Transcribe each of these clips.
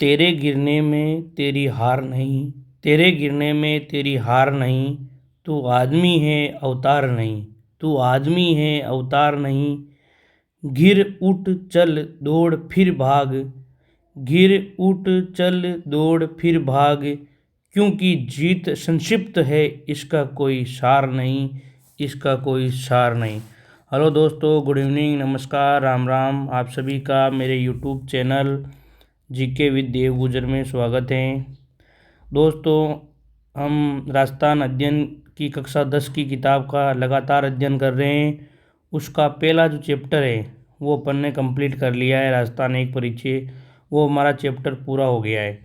तेरे गिरने में तेरी हार नहीं, तेरे गिरने में तेरी हार नहीं, तू आदमी है अवतार नहीं, तू आदमी है अवतार नहीं। गिर उठ चल दौड़ फिर भाग, गिर उठ चल दौड़ फिर भाग, क्योंकि जीत संक्षिप्त है इसका कोई सार नहीं, इसका कोई सार नहीं। हेलो दोस्तों, गुड इवनिंग, नमस्कार, राम राम। आप सभी का मेरे यूट्यूब चैनल जीके विद देव गुजर में स्वागत है। दोस्तों, हम राजस्थान अध्ययन की कक्षा 10 की किताब का लगातार अध्ययन कर रहे हैं। उसका पहला जो चैप्टर है वो अपन ने कंप्लीट कर लिया है, राजस्थान एक परिचय। वो हमारा चैप्टर पूरा हो गया है।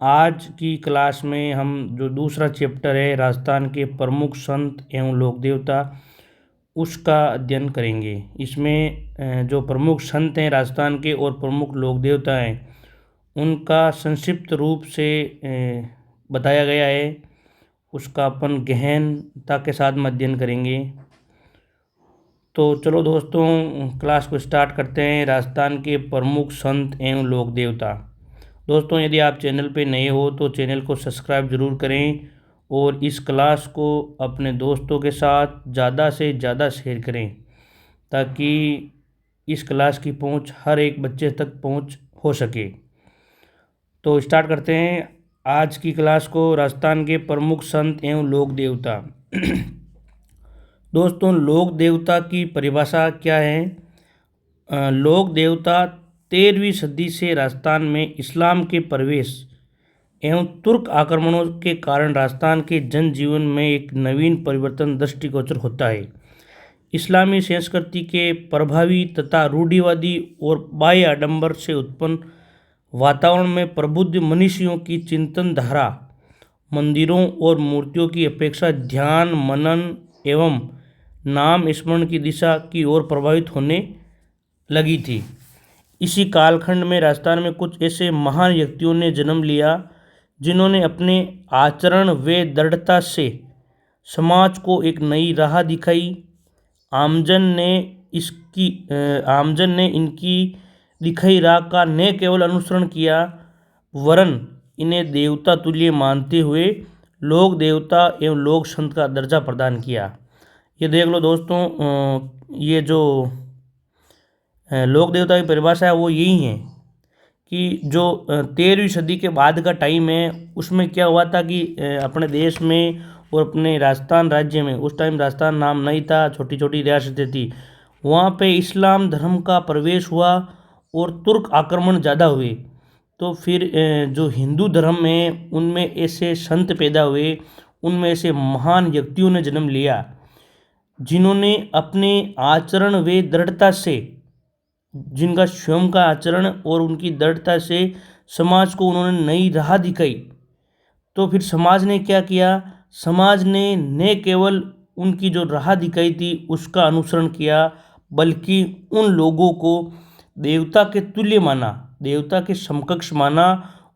आज की क्लास में हम जो दूसरा चैप्टर है राजस्थान के प्रमुख संत एवं लोक देवता, उसका अध्ययन करेंगे। इसमें जो प्रमुख संत हैं राजस्थान के और प्रमुख लोक देवता हैं, उनका संक्षिप्त रूप से बताया गया है। उसका अपन गहनता के साथ में अध्ययन करेंगे। तो चलो दोस्तों, क्लास को स्टार्ट करते हैं। राजस्थान के प्रमुख संत एवं लोक देवता। दोस्तों, यदि आप चैनल पे नए हो तो चैनल को सब्सक्राइब ज़रूर करें और इस क्लास को अपने दोस्तों के साथ ज़्यादा से ज़्यादा शेयर करें, ताकि इस क्लास की पहुंच हर एक बच्चे तक पहुंच हो सके। तो स्टार्ट करते हैं आज की क्लास को। राजस्थान के प्रमुख संत एवं लोक देवता। दोस्तों, लोक देवता की परिभाषा क्या है? लोक देवता 13वीं सदी से राजस्थान में इस्लाम के प्रवेश एवं तुर्क आक्रमणों के कारण राजस्थान के जनजीवन में एक नवीन परिवर्तन दृष्टिगोचर होता है। इस्लामी संस्कृति के प्रभावी तथा रूढ़िवादी और बाह्य आडंबर से उत्पन्न वातावरण में प्रबुद्ध मनीषियों की चिंतन धारा मंदिरों और मूर्तियों की अपेक्षा ध्यान, मनन एवं नाम स्मरण की दिशा की ओर प्रभावित होने लगी थी। इसी कालखंड में राजस्थान में कुछ ऐसे महान व्यक्तियों ने जन्म लिया जिन्होंने अपने आचरण व दृढ़ता से समाज को एक नई राह दिखाई। आमजन ने इनकी दिखाई राह का न केवल अनुसरण किया, वरन इन्हें देवता तुल्य मानते हुए लोक देवता एवं लोक संत का दर्जा प्रदान किया। ये देख लो दोस्तों, ये जो लोक देवता की परिभाषा है वो यही है कि जो 13वीं सदी के बाद का टाइम है, उसमें क्या हुआ था कि अपने देश में और अपने राजस्थान राज्य में, उस टाइम राजस्थान नाम नहीं था, छोटी छोटी रियासतें थी, वहाँ पे इस्लाम धर्म का प्रवेश हुआ और तुर्क आक्रमण ज़्यादा हुए। तो फिर जो हिंदू धर्म है उनमें ऐसे संत पैदा हुए, उनमें ऐसे महान व्यक्तियों ने जन्म लिया जिन्होंने अपने आचरण व दृढ़ता से, जिनका स्वयं का आचरण और उनकी दृढ़ता से समाज को उन्होंने नई राह दिखाई। तो फिर समाज ने क्या किया? समाज ने न केवल उनकी जो राह दिखाई थी उसका अनुसरण किया, बल्कि उन लोगों को देवता के तुल्य माना, देवता के समकक्ष माना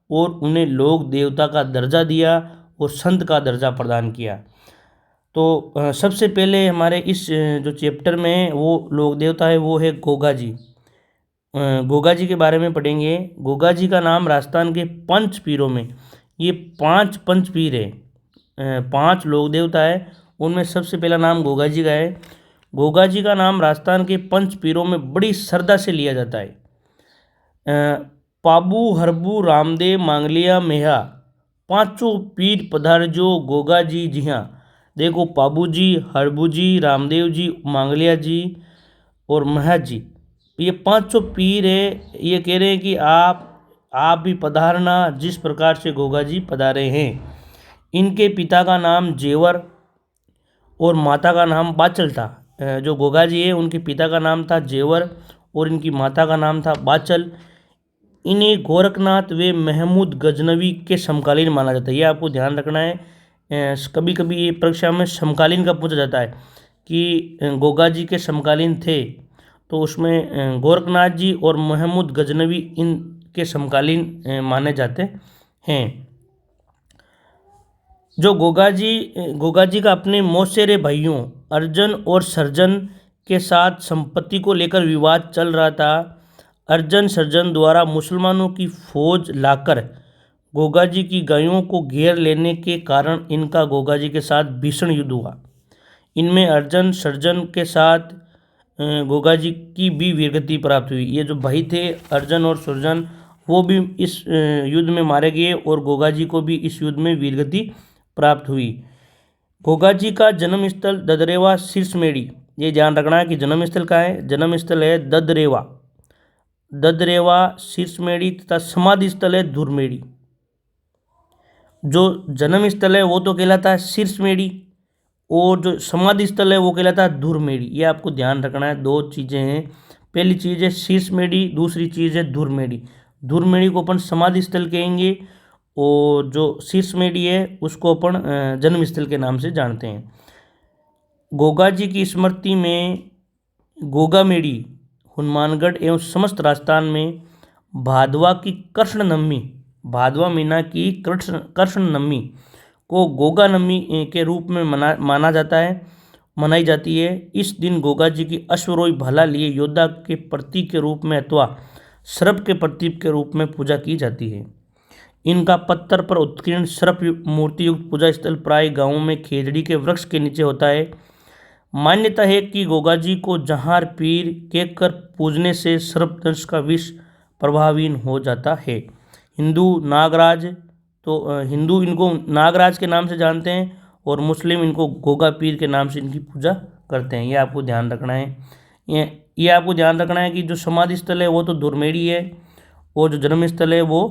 और उन्हें लोक देवता का दर्जा दिया और संत का दर्जा प्रदान किया। तो सबसे पहले हमारे इस जो चैप्टर में वो लोक देवता है वो है गोगा जी। गोगा जी के बारे में पढ़ेंगे। गोगा जी का नाम राजस्थान के पंच पीरों में, ये 5 पंच पीर है, 5 लोक देवता है, उनमें सबसे पहला नाम गोगा जी का है। गोगा जी का नाम राजस्थान के पंच पीरों में बड़ी श्रद्धा से लिया जाता है। पाबू, हरबू, रामदेव, मांगलिया, मेहा, पांचों पीर पधारजो गोगा जी। जी हाँ, देखो, पाबू जी, हरबू जी, रामदेव जी, मांगलिया जी और मेहा जी, ये 500 पीर है। ये कह रहे हैं कि आप भी पधारना जिस प्रकार से गोगा जी पधारे हैं। इनके पिता का नाम जेवर और माता का नाम बाचल था। जो गोगा जी है उनके पिता का नाम था जेवर और इनकी माता का नाम था बाचल। इन्हें गोरखनाथ व महमूद गजनवी के समकालीन माना जाता है। ये आपको ध्यान रखना है, कभी कभी ये परीक्षा में समकालीन का पूछा जाता है कि गोगा जी के समकालीन थे, तो उसमें गोरखनाथ जी और महमूद गजनवी इनके समकालीन माने जाते हैं। जो गोगा जी का अपने मौसेरे भाइयों अर्जन और सर्जन के साथ संपत्ति को लेकर विवाद चल रहा था। अर्जन सर्जन द्वारा मुसलमानों की फौज लाकर गोगाजी की गायों को घेर लेने के कारण इनका गोगाजी के साथ भीषण युद्ध हुआ। इनमें अर्जन सर्जन के साथ गोगाजी की भी वीरगति प्राप्त हुई। ये जो भाई थे अर्जन और सर्जन, वो भी इस युद्ध में मारे गए और गोगाजी को भी इस युद्ध में वीरगति प्राप्त हुई। गोगाजी का जन्म स्थल ददरेवा शीर्षमेड़ी, ये ध्यान रखना है कि जन्म स्थल कहाँ है। जन्म स्थल है ददरेवा, ददरेवा शीर्षमेड़ी, तथा समाधि स्थल है धुरमेड़ी। जो जन्म स्थल है वो तो कहलाता है शीर्षमेड़ी, और जो समाधि स्थल है वो कहलाता है धुरमेड़ी। ये आपको ध्यान रखना है, दो चीज़ें हैं। पहली चीज़ है शीर्षमेड़ी, दूसरी चीज़ है धुरमेड़ी। धुरमेड़ी को अपन समाधि स्थल कहेंगे और जो शीर्षमेड़ी है उसको अपन जन्म स्थल के नाम से जानते हैं। गोगाजी की स्मृति में गोगामेड़ी, हनुमानगढ़ एवं समस्त राजस्थान में भादवा की कृष्ण नवमी, भादवा महीना की कृष्ण नवमी को गोगा नवमी के रूप में माना जाता है, मनाई जाती है। इस दिन गोगाजी की अश्वरोही भाला लिए योद्धा के प्रतीक के रूप में अथवा सर्प के प्रतीक के रूप में पूजा की जाती है। इनका पत्थर पर उत्कीर्ण सर्प मूर्ति युक्त पूजा स्थल प्राय गांवों में खेजड़ी के वृक्ष के नीचे होता है। मान्यता है कि गोगाजी को जहार पीर कहकर पूजने से सर्पदंश का विष प्रभावहीन हो जाता है। हिंदू नागराज, तो हिंदू इनको नागराज के नाम से जानते हैं और मुस्लिम इनको गोगा पीर के नाम से इनकी पूजा करते हैं। ये आपको ध्यान रखना है। ये आपको ध्यान रखना है कि जो समाधि स्थल है वो तो धुरमेड़ी है और जो जन्म स्थल है वो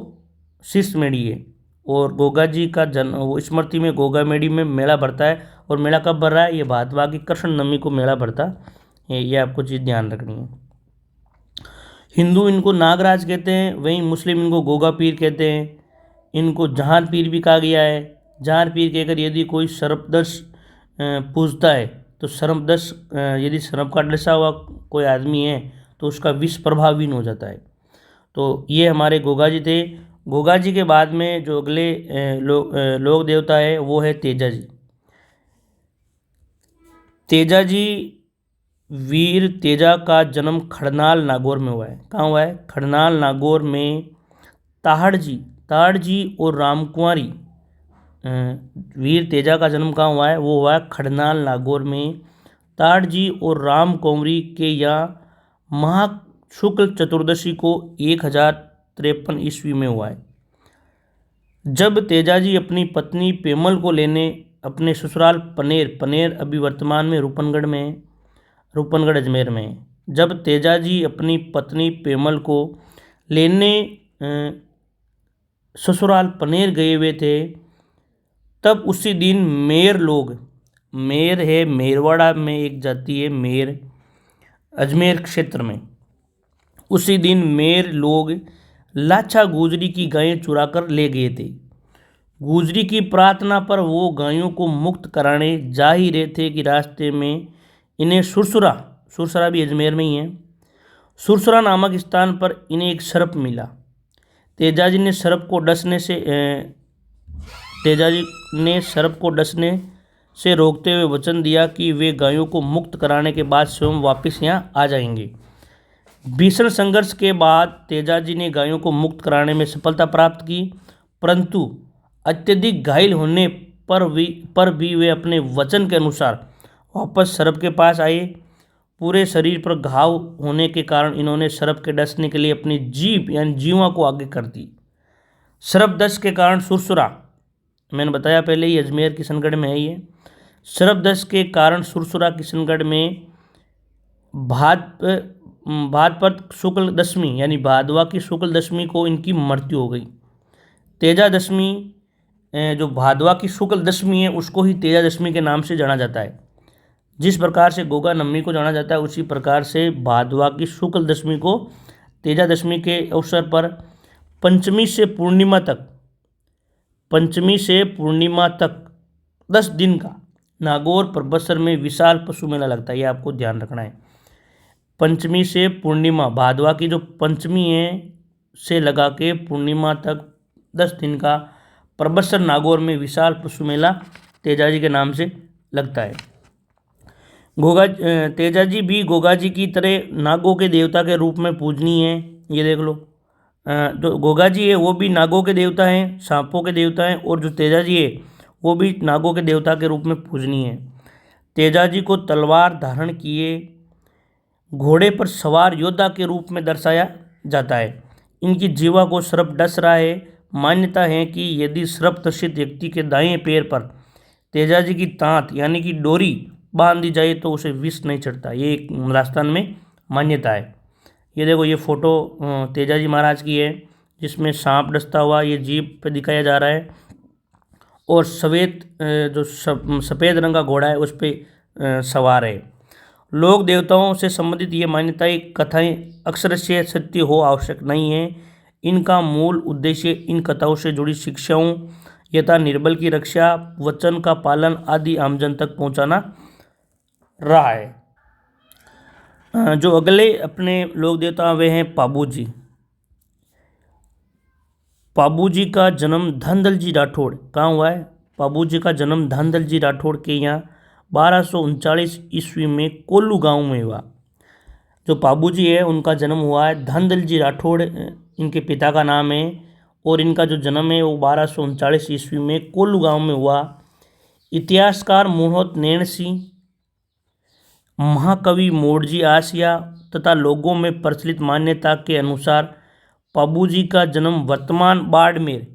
शीर्षमेड़ी है। और गोगाजी का वो स्मृति में गोगामेड़ी में मेला भरता है। और मेला कब भर रहा है? ये भादवा की कृष्ण नवमी को मेला भरता है। ये आपको चीज़ ध्यान रखनी है। हिंदू इनको नागराज कहते हैं, वहीं मुस्लिम इनको गोगा पीर कहते हैं। इनको जहार पीर भी कहा गया है। जहार पीर कहकर यदि कोई सर्पदंश पूजता है तो सर्पदंश, यदि सर्प का डसा हुआ कोई आदमी है तो उसका विष प्रभावहीन हो जाता है। तो ये हमारे गोगाजी थे। गोगाजी के बाद में जो अगले लोक देवता है वो है तेजाजी। तेजाजी, वीर तेजा का जन्म खड़नाल नागौर में हुआ है। कहाँ हुआ है? खड़नाल नागौर में। ताहड़जी और रामकुंवारी, वीर तेजा का जन्म कहाँ हुआ है? वो हुआ है खड़नाल नागौर में। ताहड़जी और रामकुंवरी के यहाँ महा शुक्ल चतुर्दशी को 1053 ईस्वी में हुआ है। जब तेजाजी अपनी पत्नी पेमल को लेने अपने ससुराल पनेर अभी वर्तमान में रूपनगढ़ अजमेर में, जब तेजाजी अपनी पत्नी पेमल को लेने ससुराल पनेर गए हुए थे, तब उसी दिन मेर है, मेरवाड़ा में एक जाति है मेर, अजमेर क्षेत्र में। उसी दिन मेर लोग लाछा गुजरी की गायें चुरा कर ले गए थे। गुजरी की प्रार्थना पर वो गायों को मुक्त कराने जा ही रहे थे कि रास्ते में इन्हें सुरसरा भी अजमेर में ही है, सुरसरा नामक स्थान पर इन्हें एक सर्प मिला। तेजाजी ने सर्प को डसने से रोकते हुए वचन दिया कि वे गायों को मुक्त कराने के बाद स्वयं वापस यहाँ आ जाएंगे। भीषण संघर्ष के बाद तेजाजी ने गायों को मुक्त कराने में सफलता प्राप्त की, परंतु अत्यधिक घायल होने पर भी वे अपने वचन के अनुसार वापस सर्प के पास आए। पूरे शरीर पर घाव होने के कारण इन्होंने सर्प के डसने के लिए अपनी जीभ यानी जीवा को आगे कर दी। सर्प दंश के कारण सुरसुरा, मैंने बताया पहले ही अजमेर किशनगढ़ में है ये। सर्प दंश के कारण सुरसुरा किशनगढ़ में भाद्रपद शुक्ल दशमी यानी भादवा की शुक्ल दशमी को इनकी मृत्यु हो गई। तेजा दशमी, जो भादवा की शुक्ल दशमी है उसको ही तेजा दशमी के नाम से जाना जाता है। जिस प्रकार से गोगा नवमी को जाना जाता है उसी प्रकार से भादवा की शुक्ल दशमी को तेजा दशमी के अवसर पर पंचमी से पूर्णिमा तक 10 दिन का नागौर परबसर में विशाल पशु मेला लगता है। ये आपको ध्यान रखना है। पंचमी से पूर्णिमा, भादवा की जो पंचमी है से लगा के पूर्णिमा तक 10 दिन का परबसर नागौर में विशाल पशु मेला तेजाजी के नाम से लगता है। तेजाजी भी गोगाजी की तरह नागों के देवता के रूप में पूजनीय है। ये देख लो। जो गोगा जी है वो भी नागों के देवता हैं, सांपों के देवता हैं, और जो तेजा जी है वो भी नागों के देवता के रूप में पूजनीय है। तेजा जी को तलवार धारण किए घोड़े पर सवार योद्धा के रूप में दर्शाया जाता है। इनकी जीवा को सर्प डस रहा है। मान्यता है कि यदि सर्प दर्शित व्यक्ति के दाएं पैर पर तेजा जी की तांत यानी कि डोरी बांध दी जाए तो उसे विष नहीं चढ़ता। ये एक राजस्थान में मान्यता है। ये देखो, ये फोटो तेजा जी महाराज की है, जिसमें सांप डसता हुआ ये जीप पे दिखाया जा रहा है, और सफ़ेद जो सफ़ेद रंग का घोड़ा है उस पर सवार है। लोक देवताओं से संबंधित ये मान्यताएं कथाएं अक्सर से सत्य हो आवश्यक नहीं है। इनका मूल उद्देश्य इन कथाओं से जुड़ी शिक्षाओं यथा निर्बल की रक्षा, वचन का पालन आदि आमजन तक पहुंचाना रहा है। जो अगले अपने लोक देवता वे हैं पाबू जी। पाबू जी का जन्म धनदल जी राठौड़ कहाँ हुआ है? पाबू जी का जन्म धनदल जी राठौड़ के यहाँ 1239 ईस्वी में कोल्लू गांव में हुआ। जो पाबू जी है उनका जन्म हुआ है, धनदल जी राठौड़ इनके पिता का नाम है, और इनका जो जन्म है वो 1239 ईस्वी में कोल्लू गांव में हुआ। इतिहासकार मोहत नैण सिंह, महाकवि मोड़जी आसिया तथा लोगों में प्रचलित मान्यता के अनुसार पाबू जी का जन्म वर्तमान बाड़मेर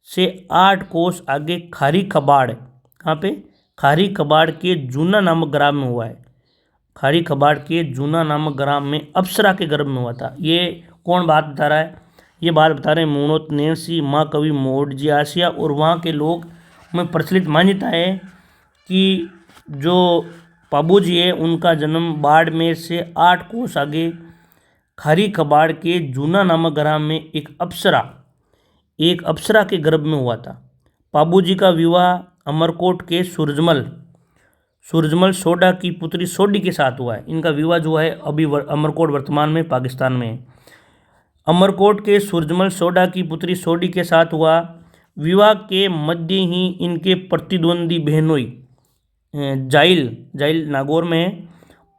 से 8 कोस आगे खारी खबाड़, कहाँ पे? खारी खबाड़ के जूना नामक ग्राम में हुआ है। खारी खबाड़ के जूना नामक ग्राम में अप्सरा के गर्भ में हुआ था। ये कौन बात बता रहा है? ये बात बता रहे हैं मोहत नैण सिंह, महाकवि मोड़जी आसिया, और वहाँ के लोग में प्रचलित मान्यता है कि जो पाबू जी है उनका जन्म बाड़मेर से 8 कोस आगे खारी खबाड़ के जूना नामक ग्राम में एक अप्सरा के गर्भ में हुआ था। पाबू जी का विवाह अमरकोट के सूरजमल सोडा की पुत्री सोडी के साथ हुआ है। इनका विवाह जो है अभी अमरकोट वर्तमान में पाकिस्तान में है। अमरकोट के सूरजमल सोडा की पुत्री सोडी के साथ हुआ। विवाह के मध्य ही इनके प्रतिद्वंदी बहनोई जाइल नागौर में है।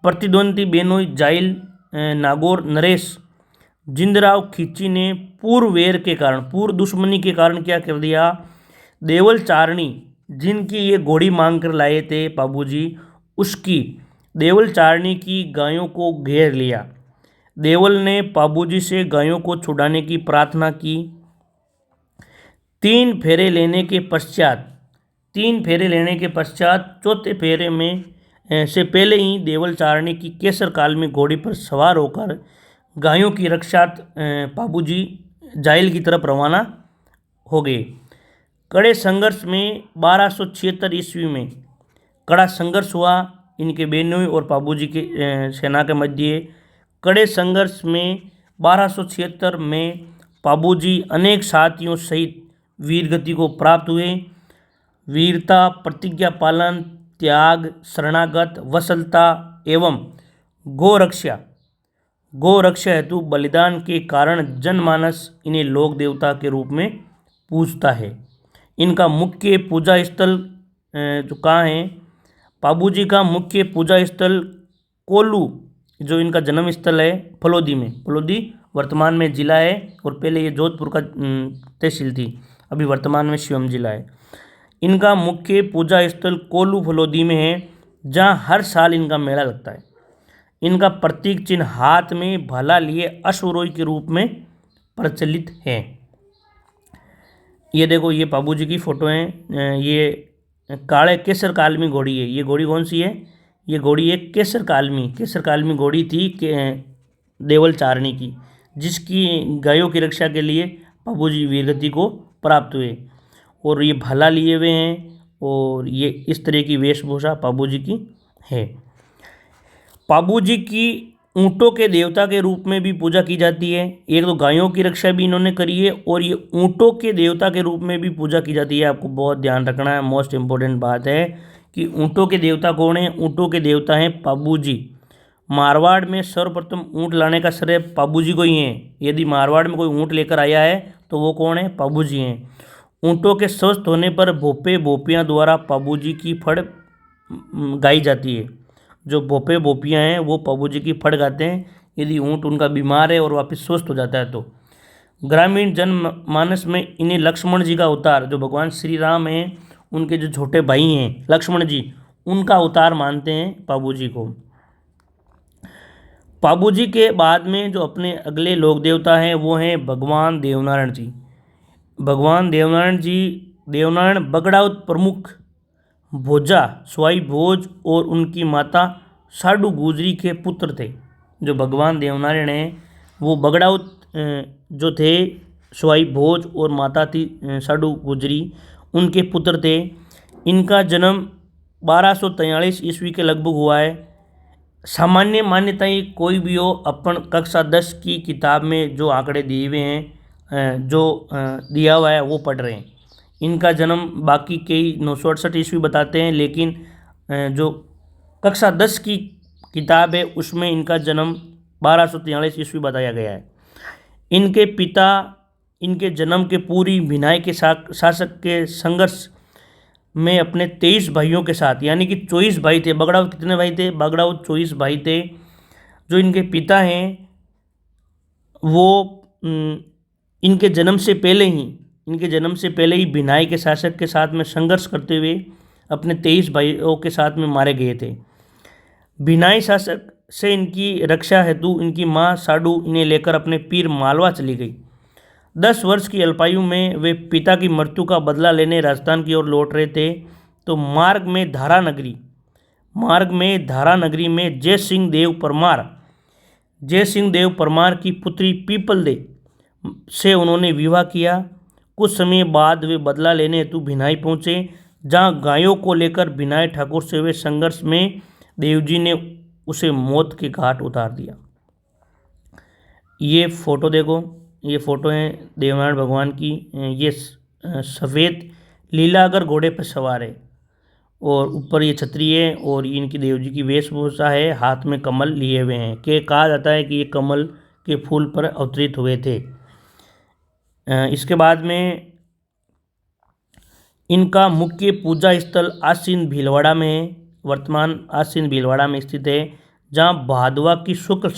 प्रतिद्वंदी बहनोई जाइल नागौर नरेश जिंदराव खिची ने पूर्व दुश्मनी के कारण क्या कर दिया? देवल चारणी, जिनकी ये घोड़ी मांग कर लाए थे पाबू जी, उसकी देवल चारणी की गायों को घेर लिया। देवल ने पाबू जी से गायों को छुड़ाने की प्रार्थना की। 3 फेरे लेने के पश्चात चौथे फेरे में से पहले ही देवल चारणी की केसर कालमी घोड़ी पर सवार होकर गायों की रक्षार्थ पाबू जी जाइल की तरफ रवाना हो गए। कड़े संघर्ष में 1276 ईस्वी में कड़ा संघर्ष हुआ इनके बेनोई और पाबू जी के सेना के मध्य। कड़े संघर्ष में 1276 में पाबू जी अनेक साथियों सहित वीरगति को प्राप्त हुए। वीरता, प्रतिज्ञा पालन, त्याग, शरणागत, वत्सलता एवं गौरक्षा हेतु बलिदान के कारण जनमानस इन्हें लोक देवता के रूप में पूजता है। इनका मुख्य पूजा स्थल जो कहाँ है? पाबू जी का मुख्य पूजा स्थल कोल्लू, जो इनका जन्म स्थल है, फलोदी में। फलोदी वर्तमान में जिला है, और पहले ये जोधपुर का तहसील थी, अभी वर्तमान में शिवम जिला है। इनका मुख्य पूजा स्थल कोल्लू फलोदी में है, जहाँ हर साल इनका मेला लगता है। इनका प्रतीक चिन्ह हाथ में भाला लिए अश्वरोही के रूप में प्रचलित है। ये देखो, ये पाबू जी की फोटो है। ये काले केसर कालमी घोड़ी है। ये घोड़ी कौन सी है? ये घोड़ी एक केसर कालमी घोड़ी थी देवल चारणी की, जिसकी गायों की रक्षा के लिए पाबू जी वीरगति को प्राप्त हुए। और ये भाला लिए हुए हैं, और ये इस तरह की वेशभूषा पाबू जी की है। पाबू जी की ऊँटों के देवता के रूप में भी पूजा की जाती है। एक तो गायों की रक्षा भी इन्होंने करी है, और ये ऊँटों के देवता के रूप में भी पूजा की जाती है। आपको बहुत ध्यान रखना है, मोस्ट इम्पोर्टेंट बात है कि ऊँटों के देवता कौन है? ऊँटों के देवता हैं पाबू जी। मारवाड़ में सर्वप्रथम ऊँट लाने का श्रेय पाबू जी को ही है। यदि मारवाड़ में कोई ऊँट लेकर आया है तो वो कौन है? पाबू जी हैं। ऊँटों के स्वस्थ होने पर भोपियाँ द्वारा पाबू जी की फड़ गाई जाती है। जो भोपियाँ हैं वो पाबू जी की फड़ गाते हैं। यदि ऊँट उनका बीमार है और वापस स्वस्थ हो जाता है तो। ग्रामीण जनमानस में इन्हें लक्ष्मण जी का अवतार, जो भगवान श्री राम हैं उनके जो छोटे भाई हैं लक्ष्मण जी, उनका अवतार मानते हैं पाबू जी को। पाबू जी के बाद में जो अपने अगले लोक देवता हैं वो हैं भगवान देवनारायण जी। भगवान देवनारायण जी, देवनारायण बगड़ाउत प्रमुख भोजा स्वाई भोज और उनकी माता साडू गुजरी के पुत्र थे। जो भगवान देवनारायण हैं वो बगड़ाउत जो थे स्वाई भोज और माता थी साडू गुजरी, उनके पुत्र थे। इनका जन्म 1243 ईस्वी के लगभग हुआ है। सामान्य मान्यताएं कोई भी हो, अपन कक्षा 10 की किताब में जो आंकड़े दिए हुए हैं, जो दिया हुआ है वो पढ़ रहे हैं। इनका जन्म बाकी कई 968 ईस्वी बताते हैं, लेकिन जो कक्षा 10 की किताब है उसमें इनका जन्म 1243 ईस्वी बताया गया है। इनके पिता इनके जन्म के पूरी भिनाई के शासक के संघर्ष में अपने 23 भाइयों के साथ, यानी कि 24 भाई थे। बगड़ाउत कितने भाई थे? बगड़ाउत 24 भाई थे। जो इनके पिता हैं वो इनके जन्म से पहले ही भिनाई के शासक के साथ में संघर्ष करते हुए अपने 23 भाइयों के साथ में मारे गए थे। भिनाई शासक से इनकी रक्षा हेतु इनकी माँ साडू इन्हें लेकर अपने पीर मालवा चली गई। 10 वर्ष की अल्पायु में वे पिता की मृत्यु का बदला लेने राजस्थान की ओर लौट रहे थे, तो मार्ग में धारा नगरी में जय सिंह देव परमार की पुत्री पीपल दे से उन्होंने विवाह किया। कुछ समय बाद वे बदला लेने हेतु भिनाई पहुँचे, जहाँ गायों को लेकर भिनाई ठाकुर से हुए संघर्ष में देवजी ने उसे मौत के घाट उतार दिया। ये फोटो देखो, ये फोटो है देवनारायण भगवान की। ये सफ़ेद लीलागर घोड़े पर सवार है और ऊपर ये छतरी है और इनकी देवजी की वेशभूषा है, हाथ में कमल लिए हुए हैं। कि कहा जाता है कि ये कमल के फूल पर अवतरित हुए थे। इसके बाद में इनका मुख्य पूजा स्थल आसीन भीलवाड़ा में है, वर्तमान आसीन भीलवाड़ा में स्थित है, जहाँ भादवा की शुक्ल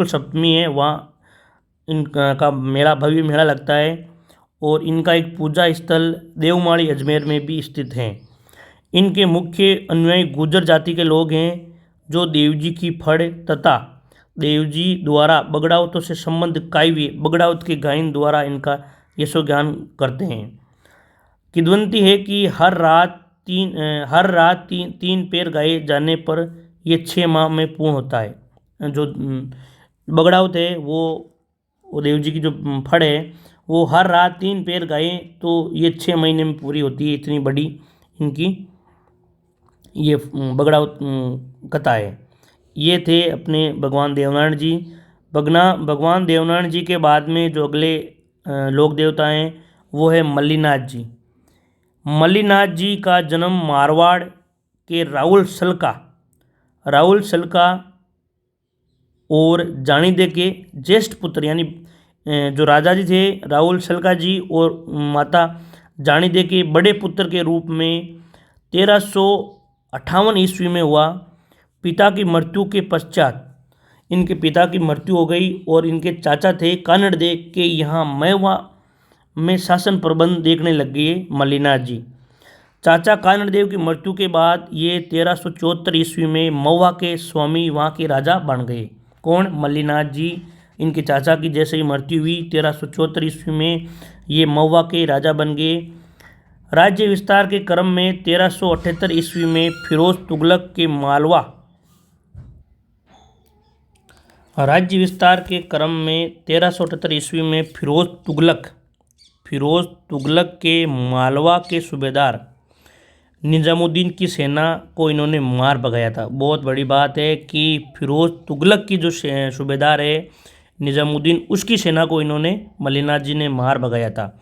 सप्तमी है वहाँ इनका मेला, भव्य मेला लगता है। और इनका एक पूजा स्थल देवमाली अजमेर में भी स्थित है। इनके मुख्य अनुयायी गुर्जर जाति के लोग हैं, जो देवजी की फड़ तथा देवजी द्वारा बगड़ाउतों से संबंध कायवी बगड़ाउत के गायन द्वारा इनका यशोगान करते हैं। किंवदंती है कि हर रात तीन पैर गाए जाने पर यह 6 माह में पूर्ण होता है। जो बगड़ाउत है वो देवजी की जो फड़ है वो हर रात 3 पैर गाए तो ये 6 महीने में पूरी होती है। इतनी बड़ी इनकी ये बगड़ाउत कथा है। ये थे अपने भगवान देवनारायण जी। भगवान देवनारायण जी के बाद में जो अगले लोक देवता हैं वो है मल्लीनाथ जी। मल्लीनाथ जी का जन्म मारवाड़ के राहुल सलका और जानीदे के ज्येष्ठ पुत्र, यानी जो राजा जी थे राहुल सलका जी और माता जानीदे के बड़े पुत्र के रूप में 1358 ईस्वी में हुआ। पिता की मृत्यु के पश्चात इनके पिता की मृत्यु हो गई और इनके चाचा थे कानड़ दे के यहाँ मेवा में शासन प्रबंध देखने लग गए मल्लीनाथ जी। चाचा कानड़ देव की मृत्यु के बाद ये 1374 ईस्वी में महुआ के स्वामी वहाँ के राजा बन गए। कौन? मल्लीनाथ जी। इनके चाचा की जैसे ही मृत्यु हुई 1374 ईस्वी में ये महुआ के राजा बन गए। राज्य विस्तार के क्रम में 1378 ईस्वी में फिरोज तुगलक के मालवा फिरोज तुगलक के मालवा के सूबेदार निजामुद्दीन की सेना को इन्होंने मार भगाया था। बहुत बड़ी बात है कि फिरोज तुगलक की जो सूबेदार है निजामुद्दीन, उसकी सेना को इन्होंने मल्लीनाथ जी ने मार भगाया था।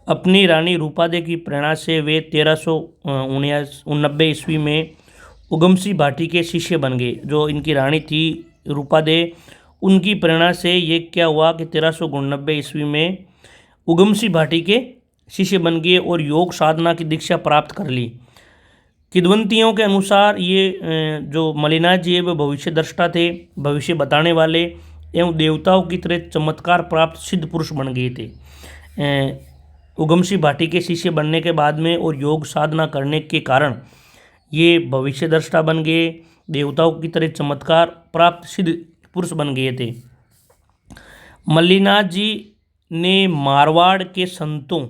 अपनी रानी रूपादे की प्रेरणा से वे 1389 ईस्वी में उगमसी भाटी के शिष्य बन गए। जो इनकी रानी थी रूपादे, उनकी प्रेरणा से ये क्या हुआ कि 1389 ईस्वी में उगमसी भाटी के शिष्य बन गए और योग साधना की दीक्षा प्राप्त कर ली। किंवदंतियों के अनुसार ये जो मल्लिनाथ जी है वो भविष्य दृष्टा थे, भविष्य बताने वाले एवं देवताओं की तरह चमत्कार प्राप्त सिद्ध पुरुष बन गए थे। उगम सिंह भाटी के शिष्य बनने के बाद में और योग साधना करने के कारण ये भविष्य दृष्टा बन गए, देवताओं की तरह चमत्कार प्राप्त सिद्ध पुरुष बन गए थे। मल्लिनाथ जी ने मारवाड़ के संतों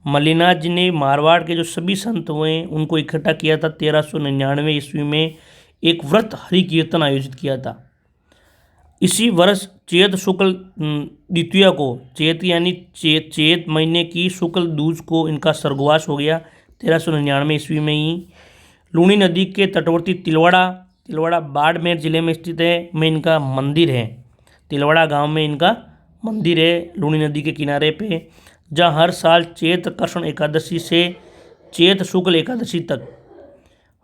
मल्लिनाथ जी ने मारवाड़ के जो सभी संत हुए उनको इकट्ठा किया था। 1399 ईस्वी में एक व्रत हरि कीर्तन आयोजित किया था। इसी वर्ष चैत शुक्ल द्वितीया को, चैत यानी चैत महीने की शुक्ल दूज को इनका स्वर्गवास हो गया। 1399 ईस्वी में ही लूणी नदी के तटवर्ती तिलवाड़ा बाड़मेर जिले में स्थित है में इनका मंदिर है। तिलवाड़ा गांव में इनका मंदिर है लूणी नदी के किनारे पे, जहाँ हर साल चैत कृष्ण एकादशी से चैत शुक्ल एकादशी तक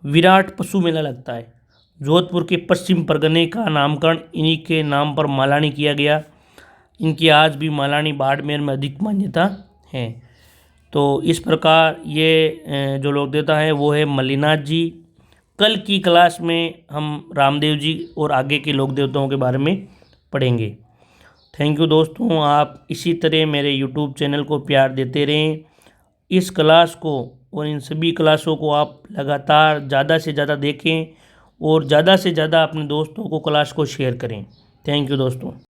विराट पशु मेला लगता है। जोधपुर के पश्चिम परगने का नामकरण इन्हीं के नाम पर मालानी किया गया। इनकी आज भी मालानी बाड़मेर में अधिक मान्यता है। तो इस प्रकार ये जो लोक देवता है वो है मल्लिनाथ जी। कल की क्लास में हम रामदेव जी और आगे के लोक देवताओं के बारे में पढ़ेंगे। थैंक यू दोस्तों, आप इसी तरह मेरे यूट्यूब चैनल को प्यार देते रहें। इस क्लास को और इन सभी क्लासों को आप लगातार ज़्यादा से ज़्यादा देखें और ज़्यादा से ज़्यादा अपने दोस्तों को क्लास को शेयर करें। थैंक यू दोस्तों।